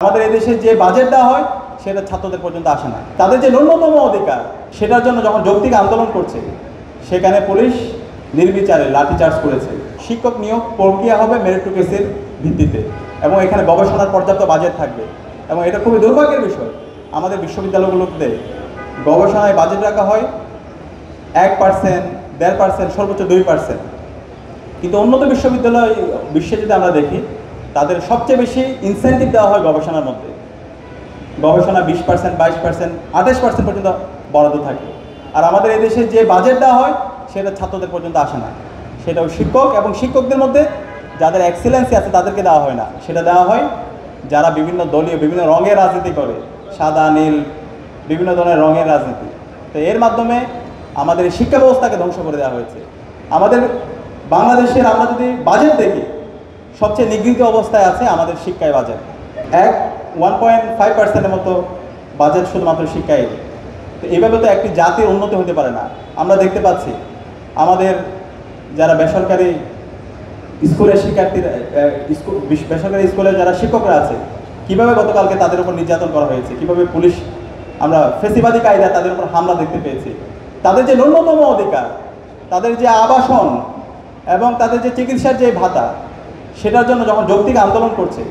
আমাদের এদেশে যে বাজেট দেওয়া হয় সেটা ছাত্রদের পর্যন্ত আসে না। তাদের যে ন্যূনতম অধিকার সেটার জন্য যখন যৌক্তিক আন্দোলন করছে সেখানে পুলিশ নির্বিচারে লাঠিচার্জ করেছে। শিক্ষক নিয়োগ প্রক্রিয়া হবে মেরিটোক্রেসির ভিত্তিতে এবং এখানে গবেষণার পর্যাপ্ত বাজেট থাকবে এবং এটা খুবই দুর্ভাগ্যের বিষয়। আমাদের বিশ্ববিদ্যালয়গুলোতে গবেষণায় বাজেট রাখা হয় 1%, 1.5%, সর্বোচ্চ 2%, কিন্তু উন্নত বিশ্বে যদি আমরা দেখি তাদের সবচেয়ে বেশি ইনসেন্টিভ দেওয়া হয় গবেষণার মধ্যে। গবেষণা 20%, 22%, 28% পর্যন্ত বরাদ্দ থাকে। আর আমাদের এদেশে যে বাজেট দেওয়া হয় সেটা ছাত্রদের পর্যন্ত আসে না। সেটাও শিক্ষক এবং শিক্ষকদের মধ্যে যাদের এক্সেলেন্সি আছে তাদেরকে দেওয়া হয় না, সেটা দেওয়া হয় যারা বিভিন্ন দলীয় বিভিন্ন রঙের রাজনীতি করে, সাদা নীল বিভিন্ন ধরনের রঙের রাজনীতি। তো এর মাধ্যমে আমাদের শিক্ষা ব্যবস্থাকে ধ্বংস করে দেওয়া হয়েছে। আমাদের বাংলাদেশের আমরা যদি বাজেট দেখি সবচেয়ে নিগৃহীত অবস্থায় আছে আমাদের শিক্ষায় বাজেট। 1.5%-এর মতো বাজেট শুধুমাত্র শিক্ষায়। তো এইভাবে তো একটি জাতির উন্নতি হতে পারে না। আমরা দেখতে পাচ্ছি আমাদের যারা বেসরকারি স্কুলের শিক্ষার্থীরা, বেসরকারি স্কুলের যারা শিক্ষকরা আছে কীভাবে গতকালকে তাদের উপর নির্যাতন করা হয়েছে, কীভাবে পুলিশ আমরা ফেসিবাদী কায়দায় তাদের উপর হামলা দেখতে পেয়েছি। তাদের যে ন্যূনতম অধিকার, তাদের যে আবাসন এবং তাদের যে চিকিৎসার যে ভাতা, সেটার জন্য যখন যৌক্তিক আন্দোলন করছে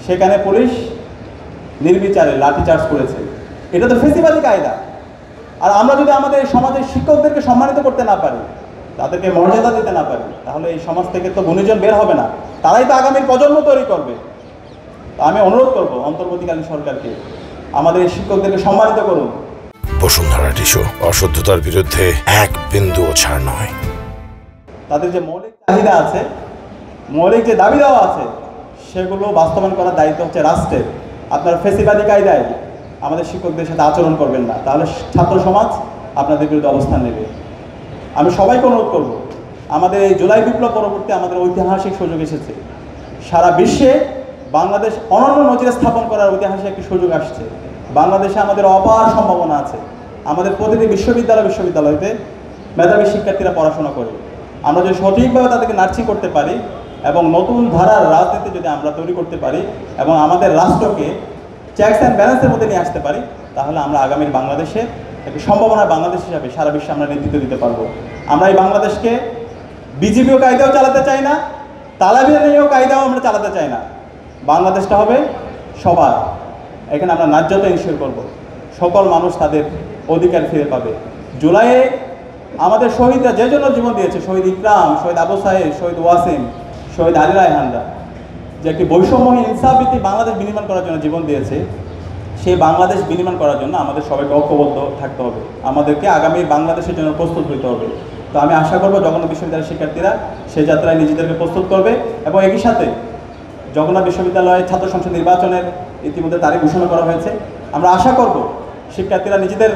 সেখানে পুলিশ নির্বিচারে লাঠিচার্জ করেছে। এটা তো ফেসিবাদী কায়দা। আর আমরা যদি আমাদের সমাজের শিক্ষকদেরকে সম্মানিত করতে না পারি, তাদেরকে মর্যাদা দিতে না পারি, তাহলে এই সমাজ থেকে তো গুণীজন বের হবে না। তারাই তো আগামীর প্রজন্ম তৈরি করবে। আমি অনুরোধ করব অন্তর্বর্তীকালীন সরকারকে আমাদের এই শিক্ষকদেরকে সম্মানিত করুন। বসুন্ধরা টিস্যু অশুদ্ধতার বিরুদ্ধে এক বিন্দুও ছাড় নয়। তাদের যে মৌলিক চাহিদা আছে, মৌলিক যে দাবি দেওয়া আছে, সেগুলো বাস্তবায়ন করার দায়িত্ব হচ্ছে রাষ্ট্রের। আপনার ফেসিবাদী কায়দায় আমাদের শিক্ষকদের সাথে আচরণ করবেন না, তাহলে ছাত্র সমাজ আপনাদের বিরুদ্ধে অবস্থান নেবে। আমি সবাইকে অনুরোধ করব, আমাদের এই জুলাই বিপ্লব পরবর্তী আমাদের ঐতিহাসিক সুযোগ এসেছে। সারা বিশ্বে বাংলাদেশ অনন্য নজির স্থাপন করার ঐতিহাসিক একটি সুযোগ আসছে। বাংলাদেশে আমাদের অপার সম্ভাবনা আছে। আমাদের প্রতিটি বিশ্ববিদ্যালয়তে মেধাবী শিক্ষার্থীরা পড়াশোনা করে। আমরা যদি সঠিকভাবে তাদেরকে নার্সিং করতে পারি এবং নতুন ধারার রাজনীতি যদি আমরা তৈরি করতে পারি এবং আমাদের রাষ্ট্রকে চেকস অ্যান্ড ব্যালেন্সের মধ্যে নিয়ে আসতে পারি, তাহলে আমরা আগামীর বাংলাদেশে একটি সম্ভাবনা বাংলাদেশ হিসাবে সারা বিশ্বে আমরা নেতৃত্ব দিতে পারবো। আমরা এই বাংলাদেশকে বিজিবিও কায়দাও চালাতে চাই না, তালেবানীয় কায়দাও আমরা চালাতে চাই না। বাংলাদেশটা হবে সবার। এখানে আমরা ন্যায্যতা ইনশিওর করব, সকল মানুষ তাদের অধিকার ফিরে পাবে। জুলাইয়ে আমাদের শহীদরা যে জন্য জীবন দিয়েছে, শহীদ ইকরাম, শহীদ আবু সাহেব, শহীদ ওয়াসিম, শহীদ আলী রায়হানরা, যে একটি বৈষম্যহীন ইনসাফভিত্তিক বাংলাদেশ বিনির্মাণ করার জন্য জীবন দিয়েছে, সেই বাংলাদেশ বিনির্মাণ করার জন্য আমাদের সবাইকে ঐক্যবদ্ধ থাকতে হবে। আমাদেরকে আগামী বাংলাদেশের জন্য প্রস্তুত হতে হবে। তো আমি আশা করব জগন্নাথ বিশ্ববিদ্যালয়ের শিক্ষার্থীরা সেই যাত্রায় নিজেদেরকে প্রস্তুত করবে এবং একই সাথে জগন্নাথ বিশ্ববিদ্যালয়ের ছাত্র সংসদ নির্বাচনের ইতিমধ্যে তারিখ ঘোষণা করা হয়েছে। আমরা আশা করব শিক্ষার্থীরা নিজেদের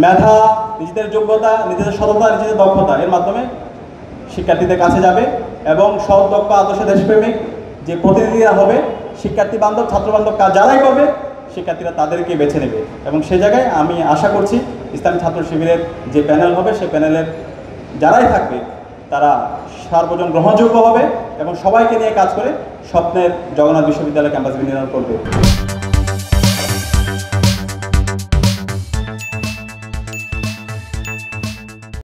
মেধা, নিজেদের যোগ্যতা, নিজেদের সততা, নিজেদের দক্ষতা এর মাধ্যমে শিক্ষার্থীদের কাছে যাবে এবং সৎ, দক্ষ, আদর্শ, দেশপ্রেমিক যে প্রতিনিধিরা হবে, শিক্ষার্থী বান্ধব, ছাত্র বান্ধব কাজ যারাই করবে, শিক্ষার্থীরা তাদেরকে বেছে নেবে। এবং সে জায়গায় আমি আশা করছি ইসলামী ছাত্র শিবিরের যে প্যানেল হবে, সেই প্যানেলের যারাই থাকবে তারা সর্বজন গ্রহণযোগ্য হবে এবং সবাইকে নিয়ে কাজ করে স্বপ্নের জগন্নাথ বিশ্ববিদ্যালয় ক্যাম্পাস বিনির্মাণ করবে।